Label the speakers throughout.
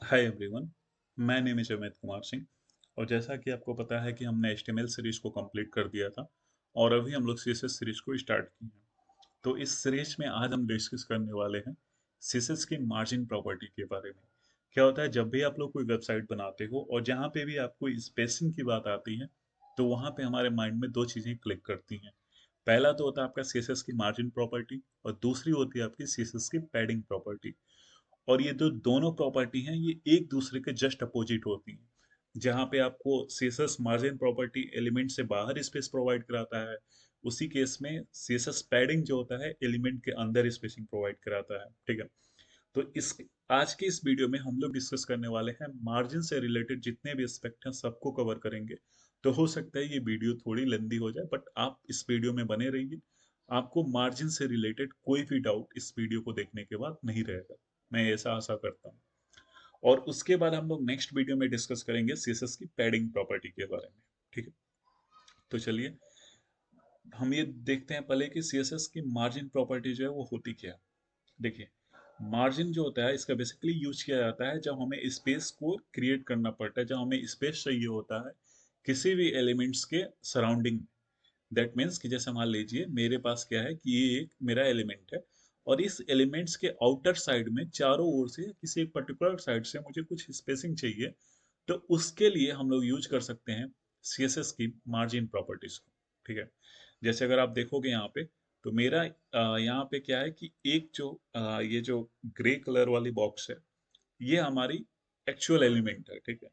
Speaker 1: Hi everyone, मैं name is Amit Kumar Singh. और जैसा कि आपको पता है कि हमने एचटीएमएल सीरीज को कंप्लीट कर दिया था और अभी हम लोग सीएसएस सीरीज को स्टार्ट किए हैं। तो इस सीरीज में आज हम डिस्कस करने वाले हैं सीएसएस की मार्जिन प्रॉपर्टी के बारे में। क्या होता है जब भी आप लोग कोई वेबसाइट बनाते हो और जहाँ पे भी आपको स्पेसिंग की बात आती है तो वहाँ पे हमारे माइंड में दो चीज़ें क्लिक करती हैं। पहला तो होता है आपका सीएसएस की मार्जिन प्रॉपर्टी और दूसरी होती है आपकी सीएसएस की पैडिंग प्रॉपर्टी। और ये जो दोनों प्रॉपर्टी हैं ये एक दूसरे के जस्ट अपोजिट होती हैं। जहाँ पे आपको सीएसएस मार्जिन प्रॉपर्टी एलिमेंट से बाहर स्पेस प्रोवाइड कराता है, उसी केस में सीएसएस पैडिंग जो होता है एलिमेंट के अंदर स्पेसिंग प्रोवाइड कराता है। ठीक है। तो इस आज के इस वीडियो में हम लोग डिस्कस करने वाले हैं मार्जिन से रिलेटेड जितने भी एस्पेक्ट हैं सबको कवर करेंगे। तो हो सकता है ये वीडियो थोड़ी लेंदी हो जाए बट आप इस वीडियो में बने रहिए। आपको मार्जिन से रिलेटेड कोई भी डाउट इस वीडियो को देखने के बाद नहीं रहेगा। मैं ऐसा आशा करता हूँ। और उसके बाद हम लोग नेक्स्ट वीडियो में डिस्कस करेंगे सीएसएस की पैडिंग प्रॉपर्टी के बारे में। ठीक है। तो चलिए हम ये देखते हैं पहले कि सीएसएस की मार्जिन प्रॉपर्टी जो है वो होती क्या है। देखिए, मार्जिन जो होता है इसका बेसिकली यूज किया जाता है जब हमें स्पेस को क्रिएट करना पड़ता है, जब हमें स्पेस चाहिए होता है किसी भी एलिमेंट्स के सराउंडिंग। दैट मीन्स कि जैसे मान लीजिए मेरे पास क्या है कि ये एक मेरा एलिमेंट है और इस एलिमेंट्स के आउटर साइड में चारों ओर से किसी एक पर्टिकुलर साइड से मुझे कुछ स्पेसिंग चाहिए। तो उसके लिए हम लोग यूज कर सकते हैं सीएसएस की मार्जिन प्रॉपर्टीज को। ठीक है। जैसे अगर आप देखोगे यहाँ पे तो मेरा यहाँ पे क्या है कि एक जो ये जो ग्रे कलर वाली बॉक्स है ये हमारी एक्चुअल एलिमेंट है। ठीक है।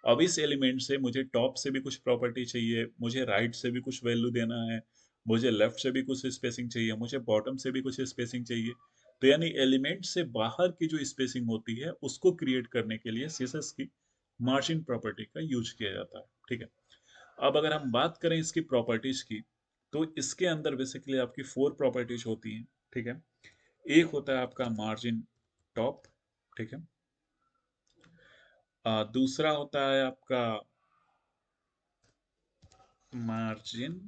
Speaker 1: अब इस एलिमेंट से मुझे टॉप से भी कुछ प्रॉपर्टी चाहिए, मुझे राइट से भी कुछ वैल्यू देना है, मुझे लेफ्ट से भी कुछ स्पेसिंग चाहिए, मुझे बॉटम से भी कुछ स्पेसिंग चाहिए। तो यानी एलिमेंट से बाहर की जो स्पेसिंग होती है उसको क्रिएट करने के लिए सीएसएस की मार्जिन प्रॉपर्टी का यूज किया जाता है। ठीक है। अब अगर हम बात करें इसकी प्रॉपर्टीज की तो इसके अंदर बेसिकली आपकी फोर प्रॉपर्टीज होती हैं। ठीक है। एक होता है आपका मार्जिन टॉप। ठीक है। दूसरा होता है आपका मार्जिन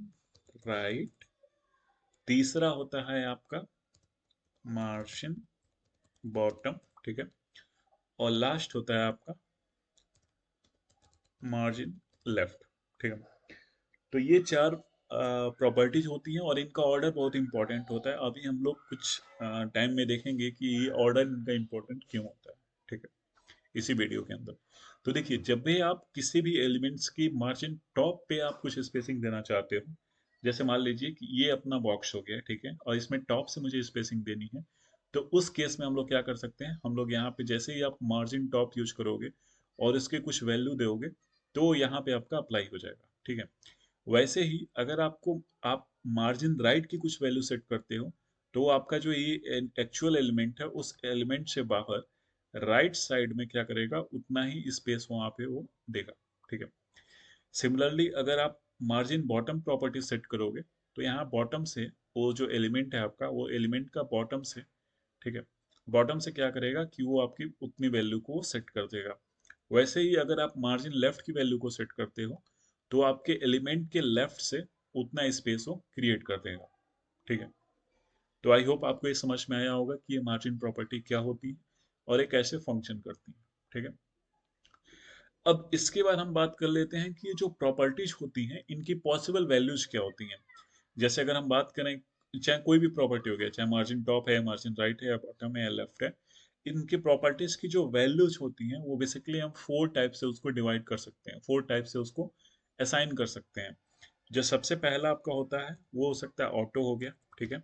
Speaker 1: राइट। तीसरा होता है आपका मार्जिन बॉटम। ठीक है। और लास्ट होता है आपका मार्जिन लेफ्ट। ठीक है। तो ये चार प्रॉपर्टीज होती हैं और इनका ऑर्डर बहुत इंपॉर्टेंट होता है। अभी हम लोग कुछ टाइम में देखेंगे कि ये ऑर्डर इनका इंपॉर्टेंट क्यों होता है। ठीक है। इसी वीडियो के अंदर तो देखिए जब भी आप किसी भी एलिमेंट्स की मार्जिन टॉप पे आप कुछ स्पेसिंग देना चाहते हो, जैसे मान लीजिए कि ये अपना बॉक्स हो गया। ठीक है। और इसमें टॉप से मुझे स्पेसिंग देनी है। तो उस केस में हम लोग क्या कर सकते हैं, हम लोग यहाँ पे जैसे ही आप मार्जिन टॉप यूज करोगे और इसके कुछ वैल्यू दोगे तो यहाँ पे आपका अप्लाई हो जाएगा। ठीक है। वैसे ही अगर आपको आप मार्जिन राइट की कुछ वैल्यू सेट करते हो तो आपका जो ये एक्चुअल एलिमेंट है उस एलिमेंट से बाहर राइट साइड में क्या करेगा उतना ही स्पेस वहां पे वो देगा। ठीक है। सिमिलरली अगर आप मार्जिन बॉटम प्रॉपर्टी सेट करोगे तो यहाँ बॉटम से वो जो एलिमेंट है आपका वो एलिमेंट का बॉटम से, ठीक है, बॉटम से क्या करेगा कि वो आपकी उतनी वैल्यू को सेट कर देगा। वैसे ही अगर आप मार्जिन लेफ्ट की वैल्यू को सेट करते हो तो आपके एलिमेंट के लेफ्ट से उतना स्पेस वो क्रिएट कर देगा। ठीक है। तो आई होप आपको ये समझ में आया होगा कि ये मार्जिन प्रॉपर्टी क्या होती है और ये कैसे फंक्शन करती है। ठीक है। अब इसके बाद हम बात कर लेते हैं कि ये जो प्रॉपर्टीज होती हैं इनकी पॉसिबल वैल्यूज क्या होती हैं। जैसे अगर हम बात करें चाहे कोई भी प्रॉपर्टी हो गया, चाहे मार्जिन टॉप है, मार्जिन राइट है, या बॉटम है, या लेफ्ट है, इनकी प्रॉपर्टीज की जो वैल्यूज होती हैं वो बेसिकली हम फोर टाइप से उसको डिवाइड कर सकते हैं, फोर टाइप से उसको असाइन कर सकते हैं। जो सबसे पहला आपका होता है वो हो सकता है ऑटो हो गया। ठीक है।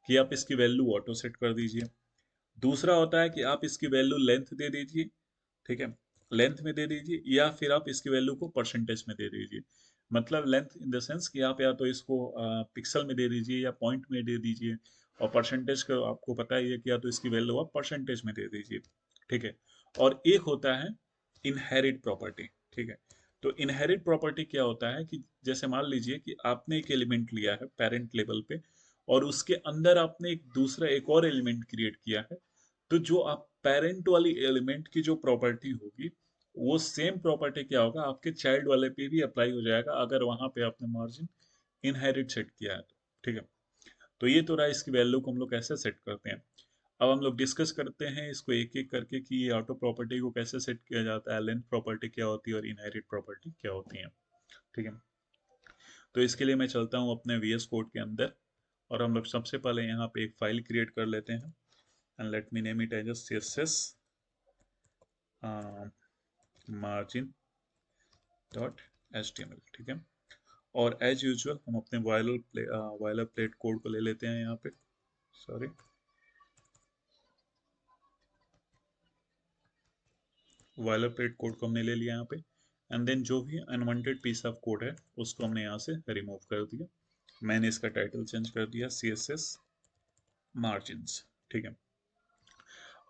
Speaker 1: कि आप इसकी वैल्यू ऑटो सेट कर दीजिए। दूसरा होता है कि आप इसकी वैल्यू लेंथ दे दीजिए। ठीक है। लेंथ में दे दीजिए या फिर आप इसकी वैल्यू को परसेंटेज में दे दीजिए। मतलब लेंथ इन द सेंस कि आप या तो इसको पिक्सल में दे दीजिए या पॉइंट में दे दीजिए। और परसेंटेज का आपको पता ही है कि या तो इसकी वैल्यू आप परसेंटेज में दे दीजिए। ठीक है। और एक होता है इनहेरिट प्रॉपर्टी। ठीक है। तो इनहेरिट प्रॉपर्टी क्या होता है कि जैसे मान लीजिए कि आपने एक एलिमेंट लिया है पेरेंट लेवल पे और उसके अंदर आपने एक दूसरा एक और एलिमेंट क्रिएट किया है। तो जो आप पेरेंट वाली एलिमेंट की जो प्रॉपर्टी होगी वो सेम प्रॉपर्टी क्या होगा आपके चाइल्ड वाले पे भी अप्लाई हो जाएगा अगर वहां पे आपने मार्जिन इनहेरिट सेट किया है तो। ठीक है। तो ये तो रहा इसकी वैल्यू को हम लोग कैसे सेट करते हैं। अब हम लोग डिस्कस करते हैं इसको एक एक करके कि ये ऑटो प्रॉपर्टी को कैसे सेट किया जाता है, लेंथ प्रॉपर्टी क्या होती है और इनहेरिट प्रॉपर्टी क्या होती है। ठीक है, तो इसके लिए मैं चलता हूँ अपने VS कोड के अंदर, और हम लोग सबसे पहले यहाँ पे एक फाइल क्रिएट कर लेते हैं, and let me name it as CSS margin dot HTML। ठीक है, और एज यूजुअल हम अपने वायलर प्लेट कोड को ले लेते हैं यहाँ पे, सॉरी, वायलर प्लेट कोड को हमने ले लिया यहाँ पे, एंड देन जो भी अनवांटेड पीस ऑफ कोड है उसको हमने यहाँ से रिमूव कर दिया। मैंने इसका टाइटल चेंज कर दिया CSS मार्जिन्स। ठीक है,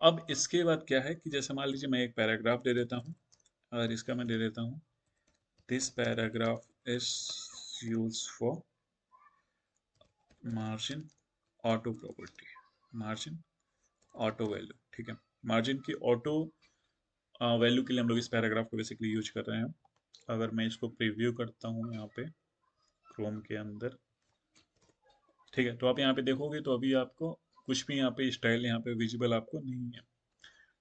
Speaker 1: अब इसके बाद क्या है कि जैसे मान लीजिए मैं एक पैराग्राफ दे देता हूँ, और इसका मैं दे देता हूँ this paragraph is use for margin auto property, margin auto value. ठीक है, मार्जिन की ऑटो वैल्यू के लिए हम लोग इस पैराग्राफ को बेसिकली यूज कर रहे हैं। अगर मैं इसको प्रीव्यू करता हूँ यहाँ पे क्रोम के अंदर, ठीक है, तो आप यहाँ पे देखोगे तो अभी आपको कुछ भी यहाँ पे स्टाइल यहाँ पे विजिबल आपको नहीं है।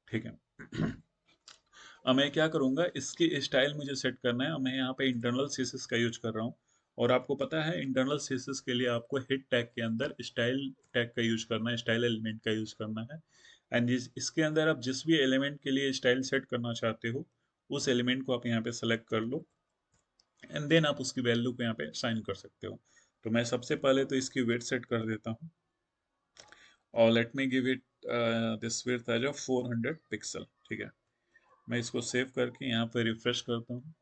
Speaker 1: ठीक है, अब मैं क्या करूँगा, इसकी स्टाइल मुझे सेट करना है। मैं यहाँ पे इंटरनल सीएसएस का यूज कर रहा हूँ, और आपको पता है इंटरनल सीएसएस के लिए आपको हेड टैग के अंदर स्टाइल टैग का यूज करना है, स्टाइल एलिमेंट का यूज करना है। एंड इसके अंदर आप जिस भी एलिमेंट के लिए स्टाइल सेट करना चाहते हो उस एलिमेंट को आप यहाँ पे सेलेक्ट कर लो, एंड देन आप उसकी वैल्यू को यहाँ पे साइन कर सकते हो। तो मैं सबसे पहले तो इसकी वेट सेट कर देता हूँ, और let me give it this width as 400 pixel. ठीक है, मैं इसको सेव करके यहाँ पे रिफ्रेश करता हूँ,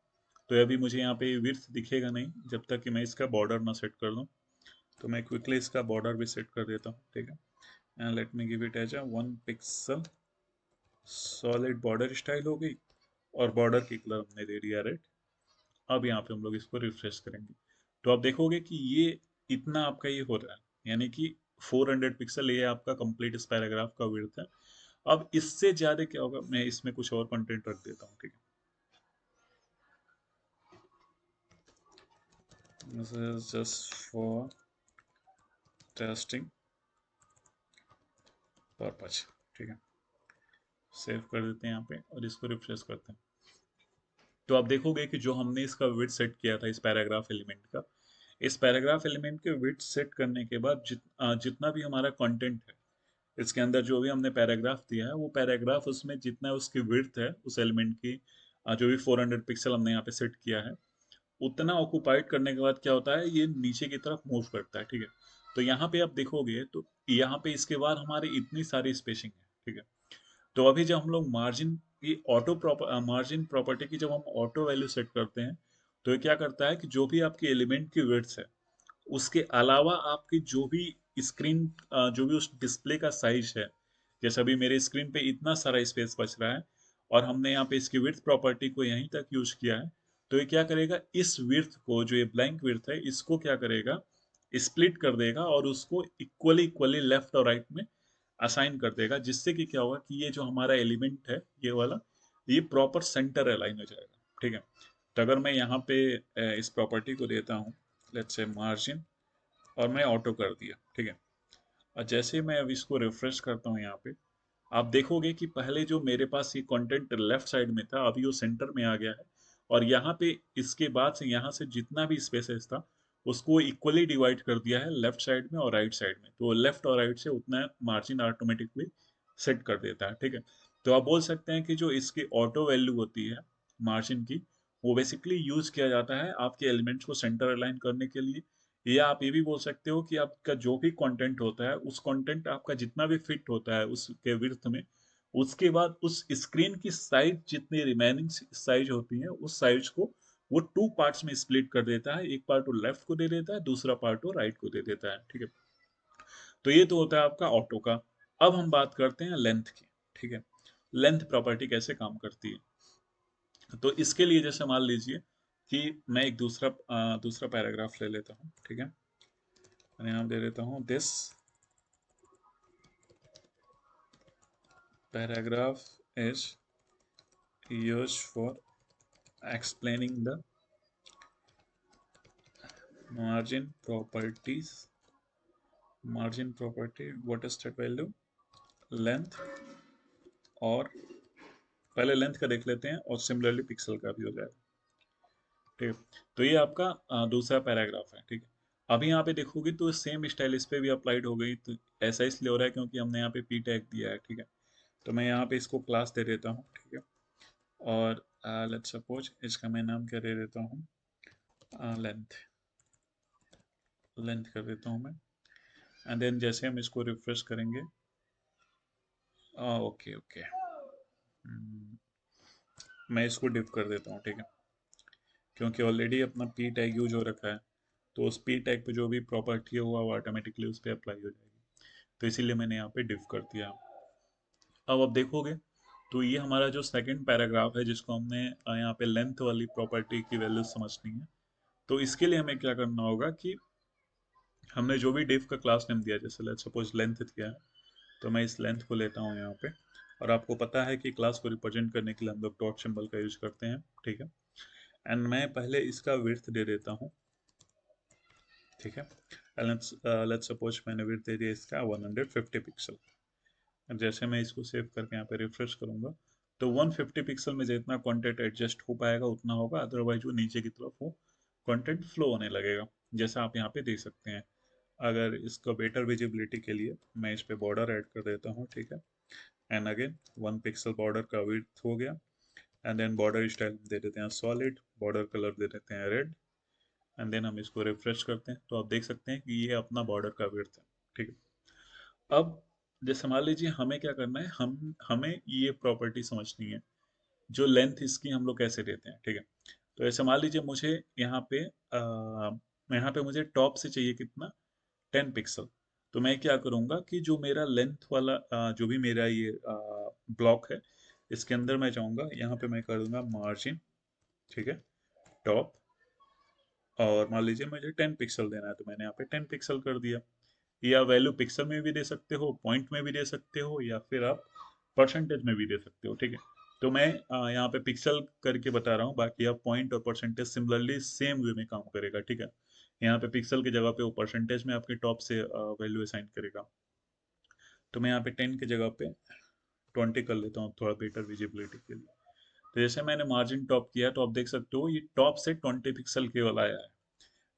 Speaker 1: तो अभी मुझे यहाँ पे विड्थ दिखेगा नहीं जब तक कि मैं इसका बॉर्डर ना सेट कर दूँ। तो मैं क्विकली इसका बॉर्डर भी सेट कर देता हूँ। ठीक है, and let me give it as 1 pixel, solid border style हो गई, और बॉर्डर की कलर हमने दे दिया रेड। अब यहाँ पे हम लोग इसको रिफ्रेश करेंगे, तो आप देखोगे कि ये इतना आपका ये हो रहा है, यानी कि 400 पिक्सल ये आपका कंप्लीट इस पैराग्राफ का विड्थ है। अब इससे ज्यादा क्या होगा, मैं इसमें कुछ और कंटेंट रख देता हूँ। ठीक है, this is just for testing purpose. ठीक है, सेव कर देते हैं यहाँ पे और इसको रिफ्रेश करते हैं। तो आप देखोगे कि जो हमने इसका विड्थ सेट किया था इस पैराग्राफ एलिमेंट का, इस पैराग्राफ एलिमेंट के विड्थ सेट करने के बाद जितना भी हमारा कंटेंट है इसके अंदर, जो भी हमने पैराग्राफ दिया है वो पैराग्राफ उसमें जितना उसकी विड्थ है उस एलिमेंट की, जो भी 400 पिक्सल हमने यहाँ पे सेट किया है, उतना ऑक्युपाइड करने के बाद क्या होता है, ये नीचे की तरफ मूव करता है। ठीक है, तो यहाँ पे आप देखोगे तो यहाँ पे इसके बाद हमारे इतनी सारी स्पेसिंग है। ठीक है, तो अभी जब हम लोग मार्जिन की मार्जिन प्रॉपर्टी की जब हम ऑटो वैल्यू सेट करते हैं, तो ये क्या करता है कि जो भी आपकी एलिमेंट की विड्थ है उसके अलावा आपकी जो भी स्क्रीन, जो भी उस डिस्प्ले का साइज है, जैसे अभी मेरे स्क्रीन पे इतना सारा स्पेस बच रहा है और हमने यहाँ पे इसकी विड्थ प्रॉपर्टी को यहीं तक यूज किया है, तो ये क्या करेगा, इस विड्थ को, जो ये ब्लैंक विड्थ है, इसको क्या करेगा, स्प्लिट कर देगा और उसको इक्वली इक्वली लेफ्ट और राइट में असाइन कर देगा, जिससे कि क्या होगा कि ये जो हमारा एलिमेंट है ये वाला, ये प्रॉपर सेंटर अलाइन हो जाएगा। ठीक है, तो अगर मैं यहाँ पे इस प्रॉपर्टी को देता हूँ, लेट्स से मार्जिन, और मैं ऑटो कर दिया। ठीक है, और जैसे मैं अब इसको रिफ्रेश करता हूँ यहाँ पे, आप देखोगे कि पहले जो मेरे पास ये कंटेंट लेफ्ट साइड में था अभी वो सेंटर में आ गया है, और यहाँ पे इसके बाद से यहाँ से जितना भी स्पेसेस था उसको इक्वली डिवाइड कर दिया है लेफ्ट साइड में और राइट साइड में, तो लेफ्ट और राइट से उतना मार्जिन ऑटोमेटिकली सेट कर देता है। ठीक है, तो आप बोल सकते हैं कि जो इसकी ऑटो वैल्यू होती है मार्जिन की, वो बेसिकली यूज किया जाता है आपके एलिमेंट्स को सेंटर अलाइन करने के लिए, या आप ये भी बोल सकते हो कि आपका जो भी कंटेंट होता है उस कंटेंट आपका जितना भी फिट होता है उसके विड्थ में, उसके बाद उस स्क्रीन की साइज जितनी रिमेनिंग साइज होती है उस साइज को वो टू पार्ट्स में स्प्लिट कर देता है, एक पार्ट वो लेफ्ट को दे देता है, दूसरा पार्ट वो राइट को दे देता है। ठीक है, तो ये तो होता है आपका ऑटो का। अब हम बात करते हैं लेंथ की। ठीक है, लेंथ प्रॉपर्टी कैसे काम करती है, तो इसके लिए जैसे मान लीजिए कि मैं एक दूसरा पैराग्राफ ले लेता हूँ। ठीक है, मैं यहाँ दे देता हूँ this paragraph is used for explaining the margin property, what is that value, length, और पहले लेंथ का देख लेते हैं और सिमिलरली पिक्सल का भी हो जाएगा। ठीक है, तो ये आपका दूसरा पैराग्राफ है। ठीक है, अभी यहाँ पे देखोगे तो सेम स्टाइल इस पे भी अप्लाइड हो गई। तो ऐसा इसलिए हो रहा है क्योंकि हमने यहाँ पे पी टैग दिया है। ठीक है, तो मैं यहाँ पे इसको क्लास दे देता हूँ। ठीक है, और लेट्स सपोज इसका मैं नाम क्या दे देता हूँ, लेंथ, लेंथ कर देता हूँ मैं। एंड देन जैसे हम इसको रिफ्रेश करेंगे, ओके ओके, मैं इसको डिव कर देता हूँ। ठीक है, क्योंकि ऑलरेडी अपना पी टैग यूज हो रखा है, तो उस पी टैग पे जो भी प्रॉपर्टी है वो ऑटोमेटिकली उस पर अप्लाई हो जाएगी। तो इसीलिए मैंने यहाँ पे डिव कर दिया। अब देखोगे तो ये हमारा जो सेकंड पैराग्राफ है जिसको हमने यहाँ पे लेंथ वाली प्रॉपर्टी की वैल्यू समझनी है। तो इसके लिए हमें क्या करना होगा कि हमने जो भी डिव का क्लास नेम दिया, जैसे लेट्स सपोज लेंथ दिया है, तो मैं इस लेंथ को लेता हूँ यहाँ पे। और आपको पता है कि क्लास को रिप्रेजेंट करने के लिए हम लोग डॉट सिंबल का यूज करते हैं। ठीक है, एंड मैं पहले इसका विड्थ दे देता हूँ। ठीक है, लेट्स सपोज मैंने विड्थ दे दिया इसका 150 पिक्सल। जैसे मैं इसको सेव करके यहाँ पे रिफ्रेश करूंगा तो 150 पिक्सल में जितना कंटेंट एडजस्ट हो पाएगा उतना होगा, अदरवाइज वो नीचे की तरफ वो कंटेंट फ्लो होने लगेगा, जैसा आप यहाँ पे देख सकते हैं। अगर इसको बेटर विजिबिलिटी के लिए मैं इस पे बॉर्डर ऐड कर देता हूँ। ठीक है, एंड अगेन 1 पिक्सल बॉर्डर का विड्थ हो गया। एंड देन बॉर्डर स्टाइल दे देते हैं सॉलिड, बॉर्डर कलर दे देते हैं रेड। एंड देन हम इसको रिफ्रेश करते हैं तो आप देख सकते हैं कि ये अपना बॉर्डर का विड्थ है। ठीक है, अब जैसे मान लीजिए हमें क्या करना है, हमें ये प्रॉपर्टी समझनी है, जो लेंथ इसकी हम लोग कैसे देते हैं। ठीक है, तो ऐसे मान लीजिए मुझे यहाँ पे यहाँ पे मुझे टॉप से चाहिए कितना, 10 पिक्सल। तो मैं क्या करूँगा कि जो मेरा लेंथ वाला जो भी मेरा ये ब्लॉक है, इसके अंदर मैं जाऊँगा, यहाँ पे मैं कर दूंगा मार्जिन। ठीक है, टॉप, और मान लीजिए मुझे 10 पिक्सल देना है तो मैंने यहाँ पे 10 पिक्सल कर दिया। या वैल्यू पिक्सल में भी दे सकते हो, पॉइंट में भी दे सकते हो, या फिर आप परसेंटेज में भी दे सकते हो। ठीक है, तो मैं यहाँ पे पिक्सल करके बता रहा हूँ, बाकी आप पॉइंट और परसेंटेज सिमिलरली सेम वे में काम करेगा। ठीक है, यहाँ पे पिक्सल की जगह पे वो परसेंटेज में आपके टॉप से वैल्यू असाइन करेगा। तो मैं यहाँ पे 10 की जगह पे 20 कर लेता हूँ थोड़ा बेटर विजिबिलिटी के लिए। तो जैसे मैंने मार्जिन टॉप किया तो आप देख सकते हो ये टॉप से 20 पिक्सल केवल आया है।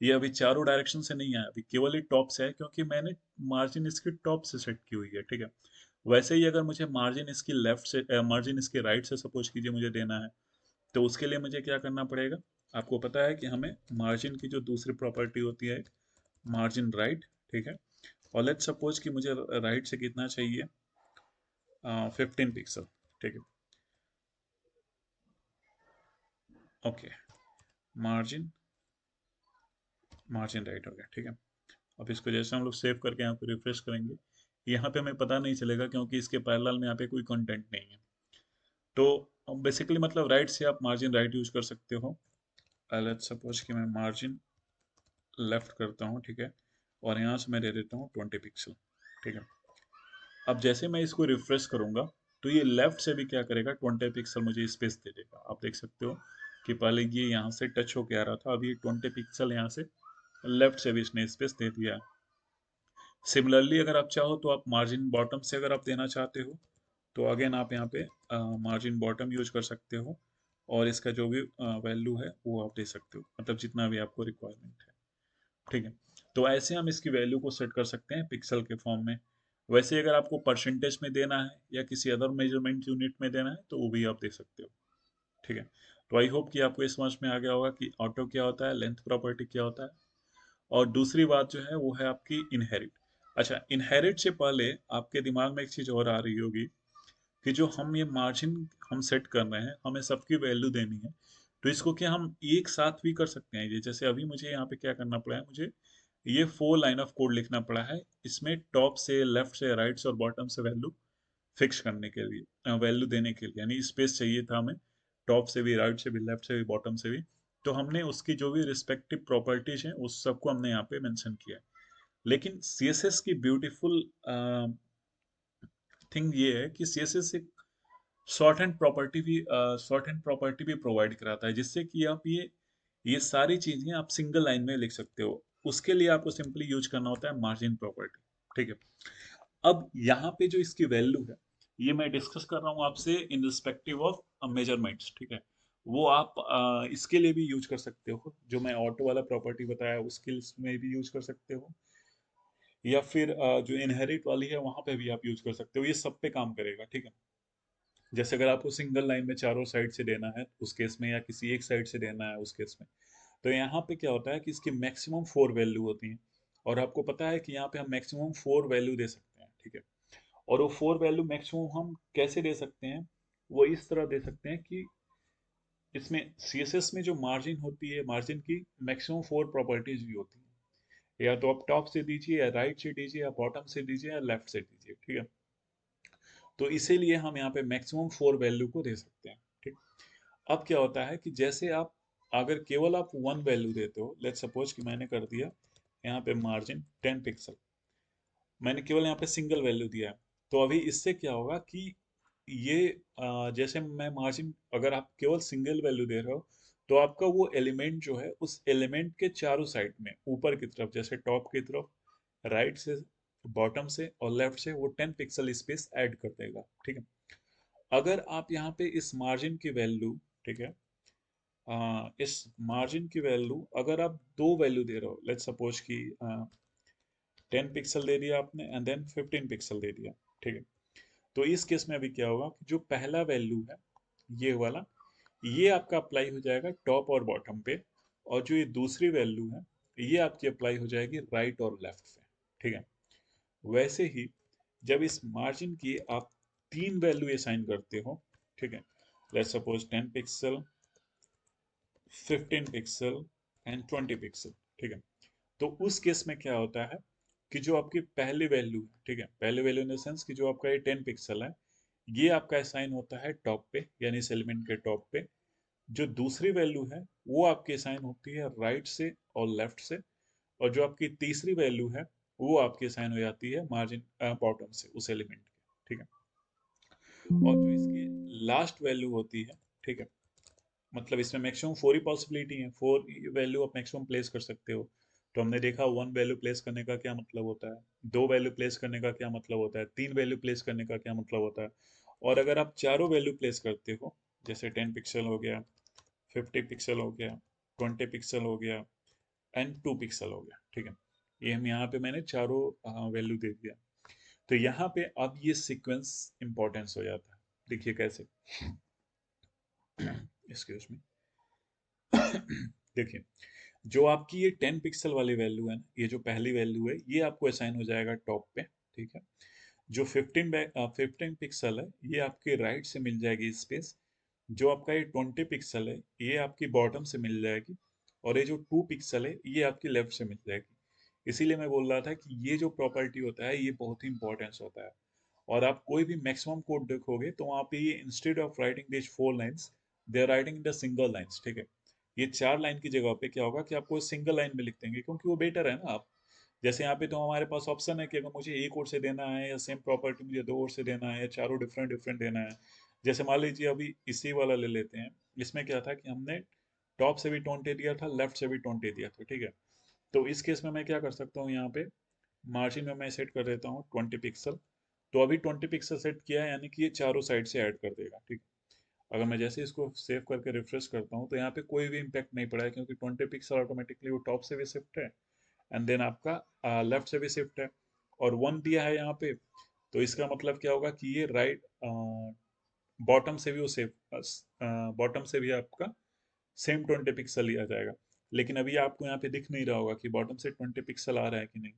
Speaker 1: ये अभी चारों डायरेक्शन से नहीं आया, अभी केवल ही टॉप से है क्योंकि मैंने मार्जिन इसकी टॉप से सेट की हुई है। ठीक है, वैसे ही अगर मुझे मार्जिन इसकी लेफ्ट से मार्जिन इसके राइट से सपोज कीजिए मुझे देना है, तो उसके लिए मुझे क्या करना पड़ेगा। आपको पता है कि हमें मार्जिन की जो दूसरी प्रॉपर्टी होती है, मार्जिन राइट। ठीक है, और लेट्स सपोज कि मुझे राइट से कितना चाहिए, 15 पिक्सल। ठीक है, ओके, मार्जिन, मार्जिन राइट हो गया। ठीक है, अब इसको जैसे हम लोग सेव करके यहाँ पे रिफ्रेश करेंगे, यहाँ पे हमें पता नहीं चलेगा क्योंकि इसके पैरेलल में यहाँ पे कोई कंटेंट नहीं है। तो बेसिकली मतलब राइट से आप मार्जिन राइट यूज कर सकते हो। लेट्स सपोज कि मैं मार्जिन लेफ्ट करता हूँ। ठीक है, और यहाँ से मैं दे देता हूँ 20 पिक्सल। ठीक है, अब जैसे मैं इसको रिफ्रेश करूंगा तो ये लेफ्ट से भी क्या करेगा, 20 पिक्सल मुझे स्पेस दे देगा। आप देख सकते हो कि पहले ये यहाँ से टच होके आ रहा था, अभी 20 पिक्सल यहाँ से लेफ्ट से भी इसने स्पेस दे दिया है। सिमिलरली अगर आप चाहो तो आप मार्जिन बॉटम से अगर आप देना चाहते हो तो अगेन आप यहाँ पे मार्जिन बॉटम यूज कर सकते हो, और इसका जो भी वैल्यू है वो आप दे सकते हो, मतलब जितना भी आपको रिक्वायरमेंट है। ठीक है, तो ऐसे हम इसकी वैल्यू को सेट कर सकते हैं पिक्सल के फॉर्म में। वैसे अगर आपको परसेंटेज में देना है या किसी अदर मेजरमेंट यूनिट में देना है तो वो भी आप दे सकते हो। ठीक है, तो आई होप कि आपको ये समझ में आ गया होगा कि ऑटो क्या होता है, लेंथ प्रॉपर्टी क्या होता है, और दूसरी बात जो है वो है आपकी इनहेरिट। अच्छा, इनहेरिट से पहले आपके दिमाग में एक चीज और आ रही होगी कि जो हम ये मार्जिन हम सेट कर रहे हैं, हमें सबकी वैल्यू देनी है, तो इसको क्या हम एक साथ भी कर सकते हैं। ये जैसे अभी मुझे यहाँ पे क्या करना पड़ा है, मुझे ये 4 लाइन ऑफ कोड लिखना पड़ा है, इसमें टॉप से लेफ्ट से राइट से और बॉटम से वैल्यू फिक्स करने के लिए, वैल्यू देने के लिए, यानी स्पेस चाहिए था हमें, टॉप से भी, राइट से भी, लेफ्ट से भी, बॉटम से भी। तो हमने उसकी जो भी रिस्पेक्टिव प्रॉपर्टीज हैं उस सबको हमने यहाँ पे मेंशन किया है। लेकिन सीएसएस की ब्यूटीफुल थिंग ये है कि सीएसएस एक शॉर्ट हैंड प्रॉपर्टी भी प्रोवाइड कराता है, जिससे कि आप ये सारी चीजें आप सिंगल लाइन में लिख सकते हो। उसके लिए आपको सिंपली यूज करना होता है मार्जिन प्रॉपर्टी। ठीक है, अब यहाँ पे जो इसकी वैल्यू है, ये मैं डिस्कस कर रहा हूँ आपसे इन रिस्पेक्टिव ऑफ मेजरमेंट्स, ठीक है। वो आप इसके लिए भी यूज कर सकते हो, जो मैं ऑटो वाला प्रॉपर्टी बताया उसके में भी यूज कर सकते हो, या फिर जो इनहेरिट वाली है वहां पे भी आप यूज कर सकते हो, ये सब पे काम करेगा, ठीक है। जैसे अगर आपको सिंगल लाइन में चारों साइड से देना है उस केस में, या किसी एक साइड से देना है उस केस में, तो यहाँ पे क्या होता है कि इसकी मैक्सिमम 4 वैल्यू होती है, और आपको पता है कि यहाँ पे हम मैक्सिमम 4 वैल्यू दे सकते हैं, ठीक है। और वो 4 वैल्यू मैक्सिमम हम कैसे दे सकते हैं, वो इस तरह दे सकते हैं कि इसमें सीएसएस में जो मार्जिन होती है, मार्जिन की मैक्सिमम 4 प्रॉपर्टीज भी होती है, या तो आप टॉप से दीजिए, या राइट से दीजिए, या बॉटम से दीजिए, या लेफ्ट से दीजिए, ठीक है। तो इसीलिए हम यहाँ पे मैक्सिमम 4 वैल्यू को दे सकते हैं, ठीक। अब क्या होता है कि जैसे आप, अगर केवल आप 1 वैल्यू देते हो, लेट्स सपोज कि मैंने कर दिया यहाँ पे मार्जिन 10 पिक्सल, मैंने केवल यहाँ पे सिंगल वैल्यू दिया है, तो अभी इससे क्या होगा कि ये जैसे मैं मार्जिन, अगर आप केवल सिंगल वैल्यू दे रहे हो, तो आपका वो एलिमेंट जो है उस एलिमेंट के चारों साइड में ऊपर की तरफ, जैसे टॉप की तरफ, राइट से, बॉटम से और लेफ्ट से, वो 10 पिक्सल स्पेस ऐड कर देगा, ठीक है। अगर आप यहाँ पे इस मार्जिन की वैल्यू, ठीक है, इस मार्जिन की वैल्यू अगर आप दो वैल्यू दे रहे हो, लेट्स सपोज कि 10 पिक्सल दे दिया आपने एंड देन 15 पिक्सल दे दिया, ठीक है। तो इस केस में अभी क्या होगा कि जो पहला वैल्यू है, ये वाला, ये आपका अप्लाई हो जाएगा टॉप और बॉटम पे, और जो ये दूसरी वैल्यू है, ये आपकी अप्लाई हो जाएगी राइट और लेफ्ट पे, ठीक है। वैसे ही जब इस मार्जिन की आप 3 वैल्यू असाइन करते हो, ठीक है, let's suppose 10 pixel, 15 pixel and 20 pixel, ठीक है। तो उस केस में क्या होता है कि जो आपकी पहली वैल्यू है, ठीक है, पहली वैल्यू इन द सेंस कि जो आपका ये 10 पिक्सल है, ये आपका असाइन होता है टॉप पे, यानी इस एलिमेंट के टॉप पे। जो दूसरी वैल्यू है वो आपकी असाइन होती है राइट से और लेफ्ट से, और जो आपकी तीसरी वैल्यू है वो आपकी असाइन हो जाती है मार्जिन बॉटम से, उस एलिमेंट के, ठीक है। और जो इसकी लास्ट वैल्यू होती है, ठीक है, मतलब इसमें मैक्सिमम 4 ही पॉसिबिलिटी है, 4 वैल्यू आप मैक्सिमम प्लेस कर सकते हो। तो हमने देखा 1 वैल्यू प्लेस करने का क्या मतलब होता है, 2 वैल्यू प्लेस करने का क्या मतलब होता है, 3 वैल्यू प्लेस करने का क्या मतलब होता है। और अगर आप चारों वैल्यू प्लेस करते हो, जैसे 10 पिक्सल हो गया, 50 पिक्सल हो गया, 20 पिक्सल हो गया एंड 2 पिक्सल हो गया, ठीक है, ये हम यहाँ पे मैंने चारों वैल्यू दे दिया। तो यहाँ पे अब ये सीक्वेंस इंपॉर्टेंस हो जाता है। देखिए कैसे, एक्सक्यूज मी। देखिए, जो आपकी ये 10 पिक्सल वाली वैल्यू है ना, ये जो पहली वैल्यू है, ये आपको असाइन हो जाएगा टॉप पे, ठीक है। जो 15 पिक्सल है, ये आपके राइट से मिल जाएगी स्पेस। जो आपका ये 20 पिक्सल है, ये आपकी बॉटम से मिल जाएगी। और ये जो 2 पिक्सल है, ये आपकी लेफ्ट से मिल जाएगी। इसीलिए मैं बोल रहा था कि ये जो प्रॉपर्टी होता है, ये बहुत ही इंपॉर्टेंस होता है। और आप कोई भी मैक्सिमम कोड देखोगे तो वहाँ पे ये instead of writing this 4 lines, they are writing the single lines, ठीक है। ये 4 लाइन की जगह पे क्या होगा कि आपको सिंगल लाइन में लिख देंगे, क्योंकि वो बेटर है ना। आप जैसे यहाँ पे तो हमारे पास ऑप्शन है कि अगर मुझे एक और से देना है, या सेम प्रॉपर्टी मुझे दो और से देना है, या चारों डिफरेंट डिफरेंट देना है। जैसे मान लीजिए अभी इसी वाला ले लेते हैं, इसमें क्या था कि हमने टॉप से भी 20 दिया था, लेफ्ट से भी 20 दिया था, ठीक है। तो इस केस में मैं क्या कर सकता हूँ, यहाँ पे मार्जिन में मैं सेट कर देता हूँ 20 पिक्सल। तो अभी 20 पिक्सल सेट किया है, यानी कि ये चारों साइड से ऐड कर देगा, ठीक। अगर मैं जैसे इसको सेव करके रिफ्रेश करता हूँ, तो यहाँ पे कोई भी इम्पैक्ट नहीं पड़ा है, क्योंकि 20 पिक्सल ऑटोमेटिकली वो टॉप से भी शिफ्ट है, एंड देन आपका लेफ्ट से भी शिफ्ट है। और 1 दिया है यहाँ पे, तो इसका मतलब क्या होगा कि ये राइट बॉटम से भी वो सेव, बॉटम से भी आपका सेम 20 पिक्सल लिया जाएगा। लेकिन अभी आपको यहाँ पे दिख नहीं रहा होगा कि बॉटम से 20 पिक्सल आ रहा है कि नहीं।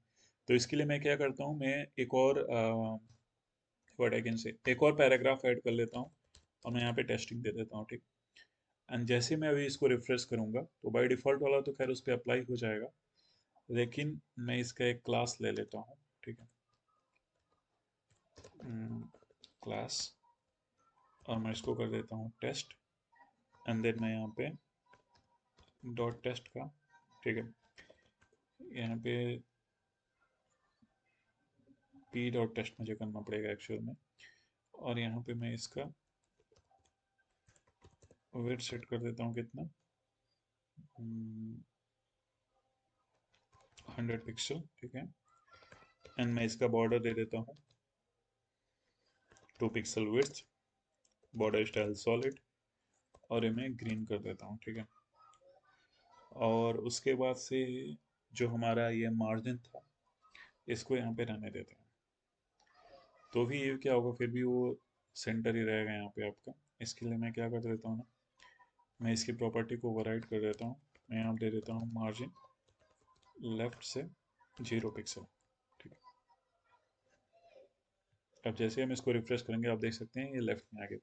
Speaker 1: तो इसके लिए मैं क्या करता हूँ, मैं एक और व्हाट आई कैन से, एक और पैराग्राफ ऐड कर लेता हूँ, और मैं यहाँ पे टेस्टिंग दे देता हूँ, ठीक। एंड जैसे मैं अभी इसको रिफ्रेश करूंगा, तो बाय डिफॉल्ट वाला तो खैर उस पर अप्लाई हो जाएगा, लेकिन मैं इसका एक क्लास ले लेता हूँ, ठीक है, क्लास, और मैं इसको कर देता हूँ टेस्ट। एंड देन मैं यहाँ पे डॉट टेस्ट का, ठीक है, यहाँ पे पी डॉट टेस्ट मुझे करना पड़ेगा एक्चुअल में। और यहाँ पे मैं इसका वेट सेट कर देता हूँ कितना, 100 पिक्सल, ठीक है। एंड मैं इसका बॉर्डर दे देता हूँ 2 pixel width, border style solid, और ये मैं ग्रीन कर देता हूँ, ठीक है। और उसके बाद से जो हमारा ये मार्जिन था, इसको यहाँ पे रहने देते हैं। तो भी ये क्या होगा, फिर भी वो सेंटर ही रहेगा यहाँ पे आपका। इसके लिए मैं क्या कर देता हूँ ना, मैं इसकी प्रॉपर्टी को ओवरराइड कर देता हूँ। मैं यहाँ दे देता हूँ मार्जिन लेफ्ट से 0 पिक्सल, ठीक है। अब जैसे हम इसको रिफ्रेश करेंगे, आप देख सकते हैं ये लेफ्ट में आ गया।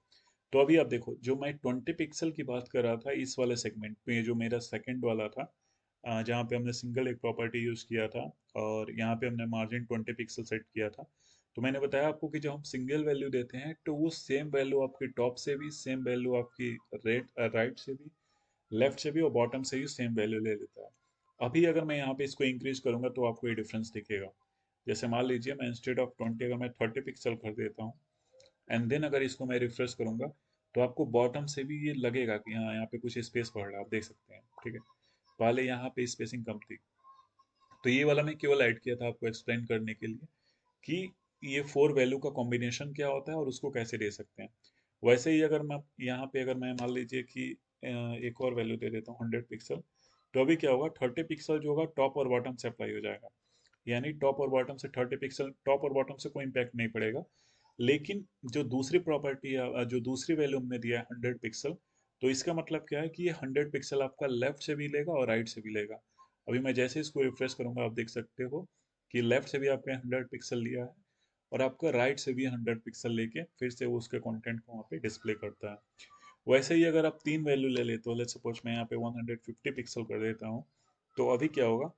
Speaker 1: तो अभी आप देखो, जो मैं 20 पिक्सल की बात कर रहा था इस वाले सेगमेंट में, जो मेरा सेकंड वाला था, जहाँ पे हमने सिंगल एक प्रॉपर्टी यूज किया था, और यहाँ पे हमने मार्जिन 20 पिक्सल सेट किया था। तो मैंने बताया आपको कि जब हम सिंगल वैल्यू देते हैं तो वो सेम वैल्यू आपकी टॉप से भी, सेम वैल्यू आपकी राइट से भी, लेफ्ट से भी, और बॉटम से भी सेम वैल्यू ले लेता है। अभी अगर मैं यहाँ पे इसको इंक्रीज करूंगा तो आपको ये डिफरेंस दिखेगा। जैसे मान लीजिए मैं इंस्टेड ऑफ 20 अगर मैं 30 पिक्सल कर देता हूँ, एंड देन अगर इसको मैं रिफ्रेश करूंगा, तो आपको बॉटम से भी ये लगेगा कि हाँ यहाँ पे कुछ स्पेस पड़ रहा है, आप देख सकते हैं, ठीक है। पहले यहाँ पे स्पेसिंग कम थी। तो ये वाला मैं केवल ऐड किया था आपको एक्सप्लेन करने के लिए कि ये 4 वैल्यू का कॉम्बिनेशन क्या होता है और उसको कैसे दे सकते हैं। वैसे ही अगर मैं यहाँ पे अगर मैं मान लीजिए कि एक और वैल्यू दे देता हूँ 100 पिक्सल, तो अभी क्या होगा, 30 पिक्सल जो होगा टॉप और बॉटम से अप्लाई हो जाएगा। यानी टॉप और बॉटम से 30 पिक्सल, टॉप और बॉटम से कोई इम्पैक्ट नहीं पड़ेगा। लेकिन जो दूसरी प्रॉपर्टी, जो दूसरी वैल्यू हमने दिया है 100 पिक्सल, तो इसका मतलब क्या है कि ये 100 पिक्सल आपका लेफ्ट से भी लेगा और राइट से भी लेगा। अभी मैं जैसे इसको रिफ्रेश करूंगा, आप देख सकते हो कि लेफ्ट से भी आपने 100 पिक्सल लिया है, और आपका राइट से भी 100 पिक्सल लेके फिर से वो उसके कंटेंट को वहाँ पे डिस्प्ले करता है। वैसे ही अगर आप तीन वैल्यू ले लेते हो, लेट्स सपोज मैं यहाँ पे 150 पिक्सल कर देता हूँ, तो अभी क्या होगा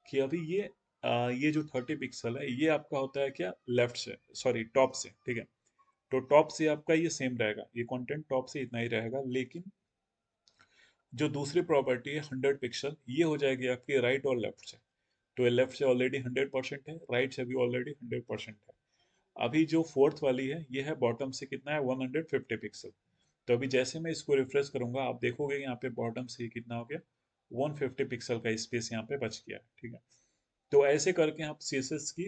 Speaker 1: कि अभी ये जो 30 पिक्सल है, ये आपका होता है क्या, लेफ्ट से, सॉरी टॉप से, ठीक है। तो टॉप से आपका ये सेम रहेगा, ये कंटेंट टॉप से इतना ही रहेगा। लेकिन जो दूसरी प्रॉपर्टी है 100 पिक्सल, ये हो जाएगी आपकी राइट और लेफ्ट से। तो ये लेफ्ट से ऑलरेडी 100% है, राइट से भी ऑलरेडी 100% है। अभी जो फोर्थ वाली है, ये है बॉटम से कितना है, 150 पिक्सल। तो अभी जैसे मैं इसको रिफ्रेश करूंगा, आप देखोगे यहाँ पे बॉटम से ये कितना हो गया, 150 पिक्सल का स्पेस यहाँ पे बच गया, ठीक है। तो ऐसे करके आप CSS की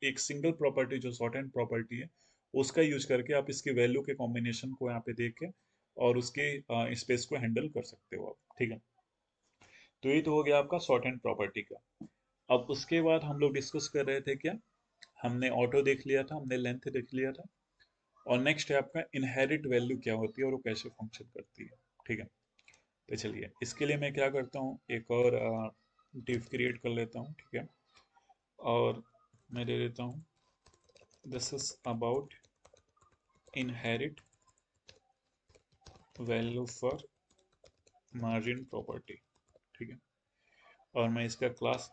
Speaker 1: एक सिंगल प्रॉपर्टी जो शॉर्ट हैंड प्रॉपर्टी है, उसका यूज करके आप इसके वैल्यू के कॉम्बिनेशन को यहाँ पे देख के और उसके स्पेस को हैंडल कर सकते हो आप, ठीक है। तो ये तो हो गया आपका शॉर्ट हैंड प्रॉपर्टी का। अब उसके बाद हम लोग डिस्कस कर रहे थे क्या, हमने ऑटो देख लिया था, हमने लेंथ देख लिया था, और नेक्स्ट है आपका इनहेरिट वैल्यू क्या होती है और वो कैसे फंक्शन करती है, ठीक है। तो चलिए इसके लिए मैं क्या करता हूँ, एक और div क्रिएट कर लेता हूँ, ठीक है। और मैं दे देता हूँ this is about inherit value for margin property, ठीक है। और मैं इसका क्लास